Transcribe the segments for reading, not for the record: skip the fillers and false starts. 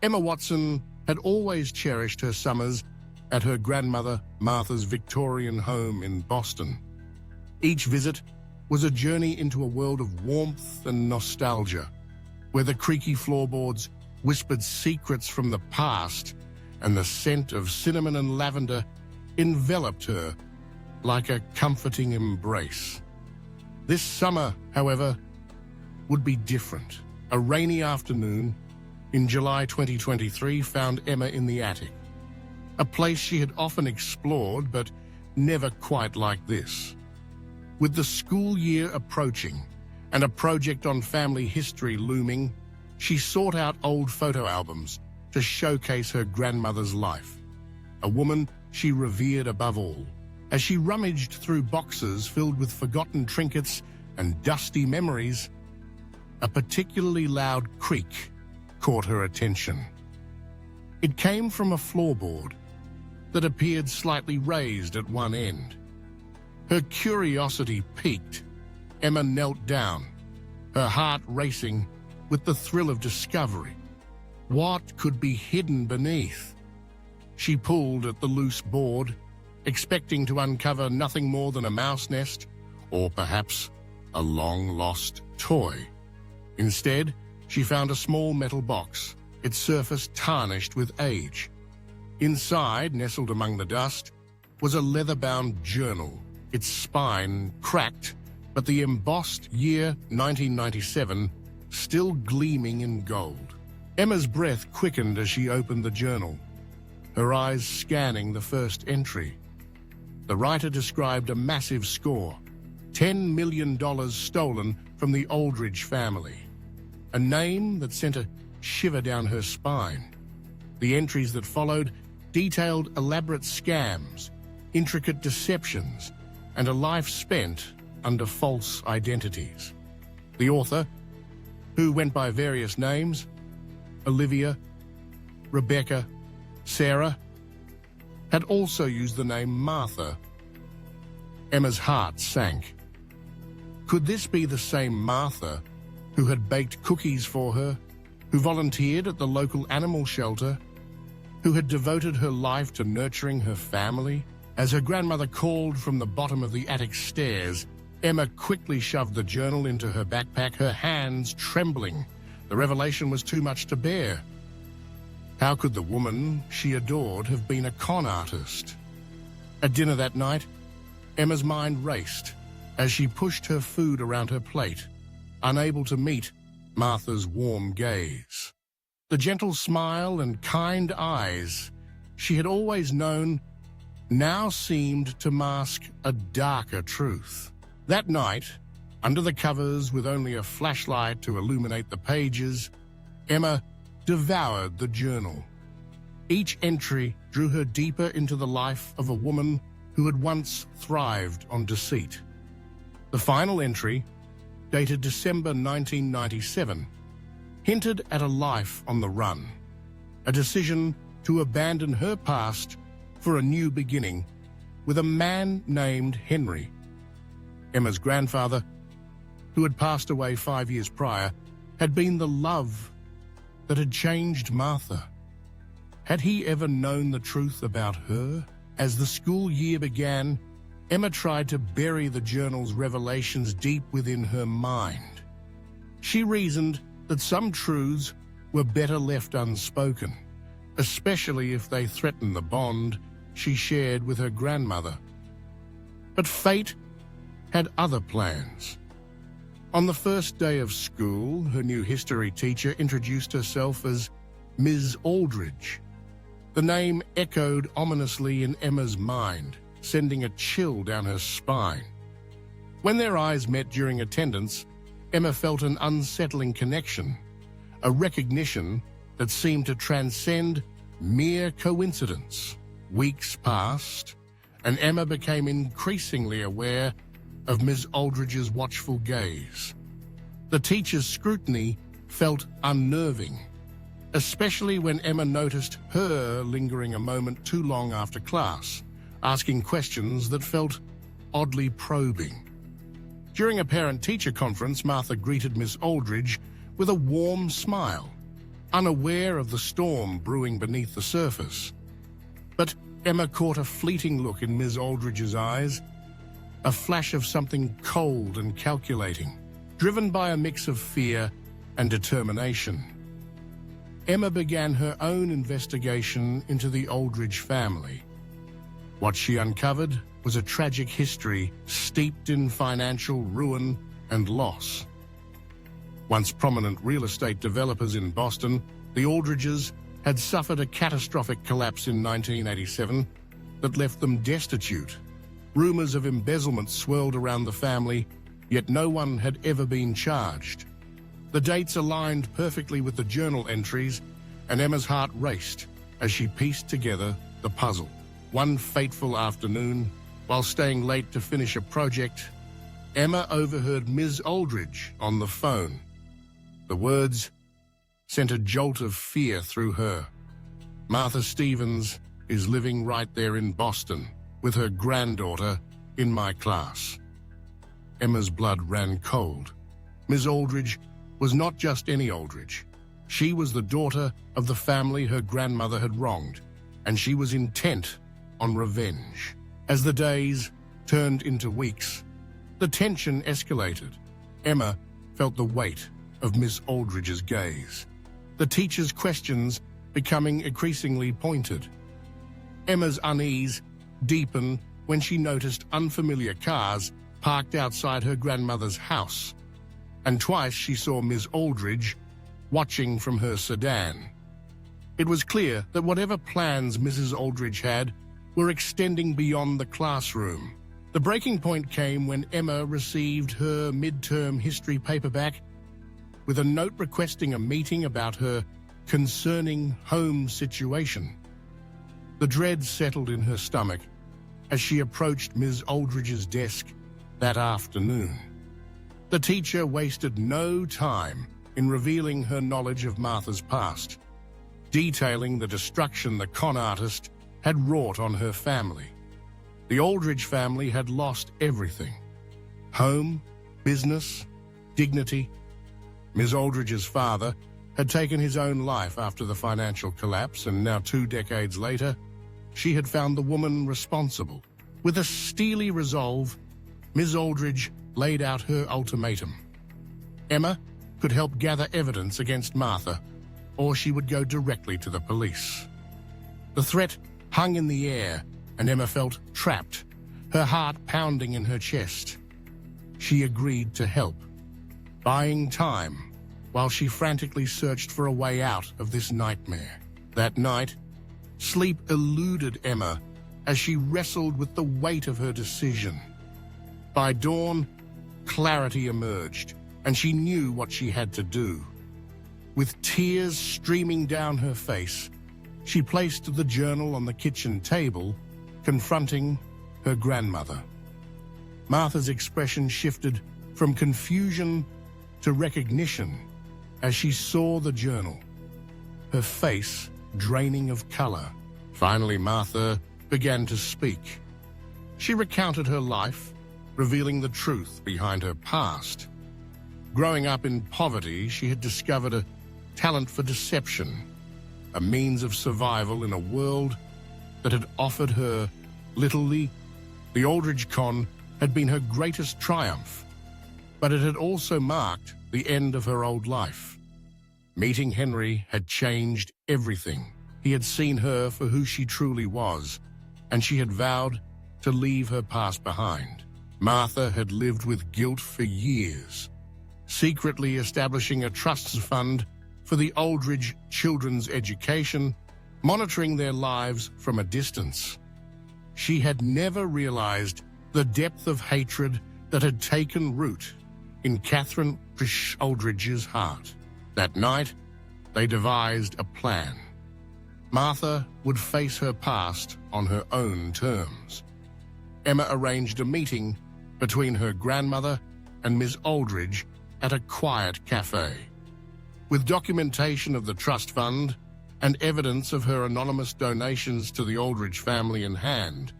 Emma Watson had always cherished her summers at her grandmother Martha's Victorian home in Boston. Each visit was a journey into a world of warmth and nostalgia, where the creaky floorboards whispered secrets from the past and the scent of cinnamon and lavender enveloped her like a comforting embrace. This summer, however, would be different. A rainy afternoon in July 2023 found Emma in the attic, a place she had often explored but never quite like this. With the school year approaching and a project on family history looming, she sought out old photo albums to showcase her grandmother's life, a woman she revered above all. As she rummaged through boxes filled with forgotten trinkets and dusty memories, a particularly loud creak caught her attention. It came from a floorboard that appeared slightly raised at one end. Her curiosity piqued. Emma knelt down, her heart racing with the thrill of discovery. What could be hidden beneath? She pulled at the loose board, expecting to uncover nothing more than a mouse nest or perhaps a long-lost toy. Instead, she found a small metal box, its surface tarnished with age. Inside, nestled among the dust, was a leather-bound journal, its spine cracked, but the embossed year 1997 still gleaming in gold. Emma's breath quickened as she opened the journal, her eyes scanning the first entry. The writer described a massive score, $10 million stolen from the Aldridge family, a name that sent a shiver down her spine. The entries that followed detailed elaborate scams, intricate deceptions, and a life spent under false identities. The author, who went by various names, Olivia, Rebecca, Sarah, had also used the name Martha. Emma's heart sank. Could this be the same Martha who had baked cookies for her, who volunteered at the local animal shelter, who had devoted her life to nurturing her family? As her grandmother called from the bottom of the attic stairs, Emma quickly shoved the journal into her backpack, her hands trembling. The revelation was too much to bear. How could the woman she adored have been a con artist? At dinner that night, Emma's mind raced as she pushed her food around her plate, unable to meet Martha's warm gaze. The gentle smile and kind eyes she had always known now seemed to mask a darker truth. That night, under the covers with only a flashlight to illuminate the pages, Emma devoured the journal. Each entry drew her deeper into the life of a woman who had once thrived on deceit. The final entry, dated December 1997, hinted at a life on the run, a decision to abandon her past for a new beginning with a man named Henry. Emma's grandfather, who had passed away 5 years prior, had been the love that had changed Martha. Had he ever known the truth about her? As the school year began, Emma tried to bury the journal's revelations deep within her mind. She reasoned that some truths were better left unspoken, especially if they threatened the bond she shared with her grandmother. But fate had other plans. On the first day of school, her new history teacher introduced herself as Ms. Aldridge. The name echoed ominously in Emma's mind, sending a chill down her spine. When their eyes met during attendance, Emma felt an unsettling connection, a recognition that seemed to transcend mere coincidence. Weeks passed, and Emma became increasingly aware of Ms. Aldridge's watchful gaze. The teacher's scrutiny felt unnerving, especially when Emma noticed her lingering a moment too long after class, asking questions that felt oddly probing. During a parent-teacher conference, Martha greeted Miss Aldridge with a warm smile, unaware of the storm brewing beneath the surface. But Emma caught a fleeting look in Ms. Aldridge's eyes, a flash of something cold and calculating, driven by a mix of fear and determination. Emma began her own investigation into the Aldridge family. What she uncovered was a tragic history steeped in financial ruin and loss. Once prominent real estate developers in Boston, the Aldridges had suffered a catastrophic collapse in 1987 that left them destitute. Rumors of embezzlement swirled around the family, yet no one had ever been charged. The dates aligned perfectly with the journal entries, and Emma's heart raced as she pieced together the puzzle. One fateful afternoon, while staying late to finish a project, Emma overheard Ms. Aldridge on the phone. The words sent a jolt of fear through her. "Martha Stevens is living right there in Boston with her granddaughter in my class." Emma's blood ran cold. Ms. Aldridge was not just any Aldridge. She was the daughter of the family her grandmother had wronged, and she was intent on revenge. As the days turned into weeks, the tension escalated. Emma felt the weight of Miss Aldridge's gaze, the teacher's questions becoming increasingly pointed. Emma's unease deepened when she noticed unfamiliar cars parked outside her grandmother's house, and twice she saw Miss Aldridge watching from her sedan. It was clear that whatever plans Mrs. Aldridge had were extending beyond the classroom. The breaking point came when Emma received her midterm history paperback with a note requesting a meeting about her concerning home situation. The dread settled in her stomach as she approached Ms. Aldridge's desk that afternoon. The teacher wasted no time in revealing her knowledge of Martha's past, detailing the destruction the con artist had wrought on her family. The Aldridge family had lost everything: home, business, dignity. Ms. Aldridge's father had taken his own life after the financial collapse, and now 2 decades later, she had found the woman responsible. With a steely resolve, Ms. Aldridge laid out her ultimatum. Emma could help gather evidence against Martha, or she would go directly to the police. The threat hung in the air, and Emma felt trapped, her heart pounding in her chest. She agreed to help, buying time while she frantically searched for a way out of this nightmare. That night, sleep eluded Emma as she wrestled with the weight of her decision. By dawn, clarity emerged, and she knew what she had to do. With tears streaming down her face, she placed the journal on the kitchen table, confronting her grandmother. Martha's expression shifted from confusion to recognition as she saw the journal, her face draining of color. Finally, Martha began to speak. She recounted her life, revealing the truth behind her past. Growing up in poverty, she had discovered a talent for deception, a means of survival in a world that had offered her little. The Aldridge con had been her greatest triumph, but it had also marked the end of her old life. Meeting Henry had changed everything. He had seen her for who she truly was, and she had vowed to leave her past behind. Martha had lived with guilt for years, secretly establishing a trust fund for the Aldridge children's education, monitoring their lives from a distance. She had never realized the depth of hatred that had taken root in Catherine Aldridge's heart. That night, they devised a plan. Martha would face her past on her own terms. Emma arranged a meeting between her grandmother and Miss Aldridge at a quiet cafe. With documentation of the trust fund and evidence of her anonymous donations to the Aldridge family in hand,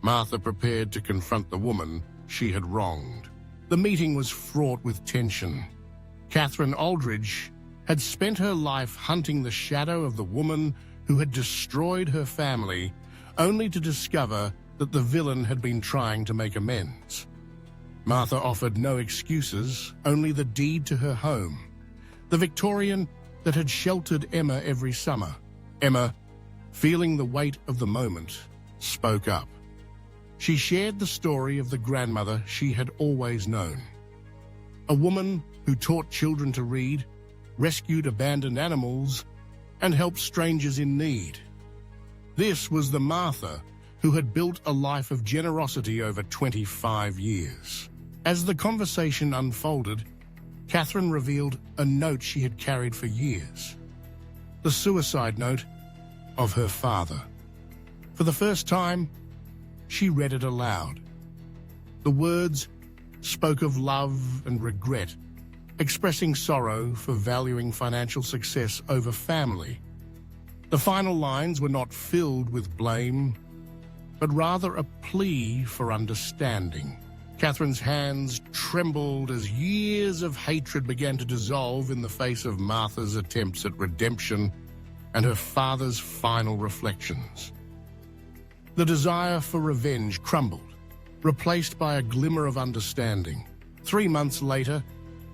Martha prepared to confront the woman she had wronged. The meeting was fraught with tension. Catherine Aldridge had spent her life hunting the shadow of the woman who had destroyed her family, only to discover that the villain had been trying to make amends. Martha offered no excuses, only the deed to her home, the Victorian that had sheltered Emma every summer. Emma, feeling the weight of the moment, spoke up. She shared the story of the grandmother she had always known. A woman who taught children to read, rescued abandoned animals, and helped strangers in need. This was the Martha who had built a life of generosity over 25 years. As the conversation unfolded, Catherine revealed a note she had carried for years. The suicide note of her father. For the first time, she read it aloud. The words spoke of love and regret, expressing sorrow for valuing financial success over family. The final lines were not filled with blame, but rather a plea for understanding. Catherine's hands trembled as years of hatred began to dissolve in the face of Martha's attempts at redemption and her father's final reflections. The desire for revenge crumbled, replaced by a glimmer of understanding. 3 months later,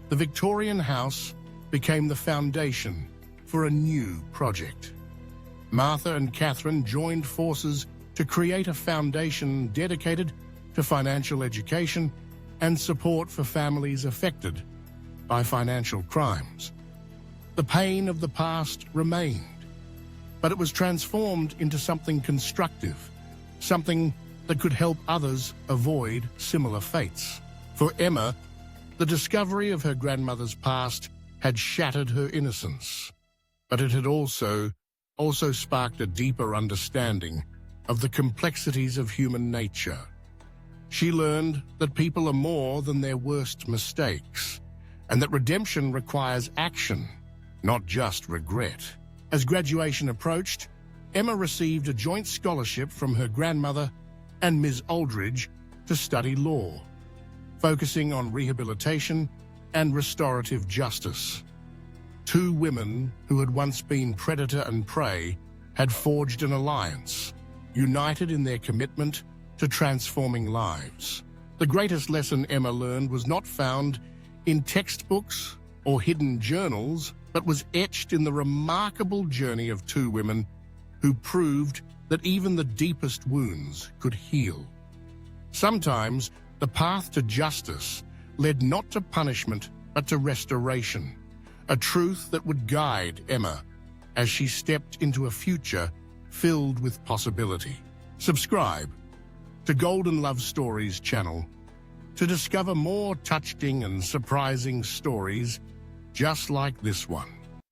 the Victorian house became the foundation for a new project. Martha and Catherine joined forces to create a foundation dedicated to financial education and support for families affected by financial crimes. The pain of the past remained, but it was transformed into something constructive, something that could help others avoid similar fates. For Emma, the discovery of her grandmother's past had shattered her innocence, but it had also sparked a deeper understanding of the complexities of human nature. She learned that people are more than their worst mistakes, and that redemption requires action, not just regret. As graduation approached, Emma received a joint scholarship from her grandmother and Ms. Aldridge to study law, focusing on rehabilitation and restorative justice. Two women who had once been predator and prey had forged an alliance, united in their commitment to transforming lives. The greatest lesson Emma learned was not found in textbooks or hidden journals, but was etched in the remarkable journey of two women who proved that even the deepest wounds could heal. Sometimes the path to justice led not to punishment, but to restoration, a truth that would guide Emma as she stepped into a future filled with possibility. Subscribe to Golden Love Stories channel to discover more touching and surprising stories just like this one.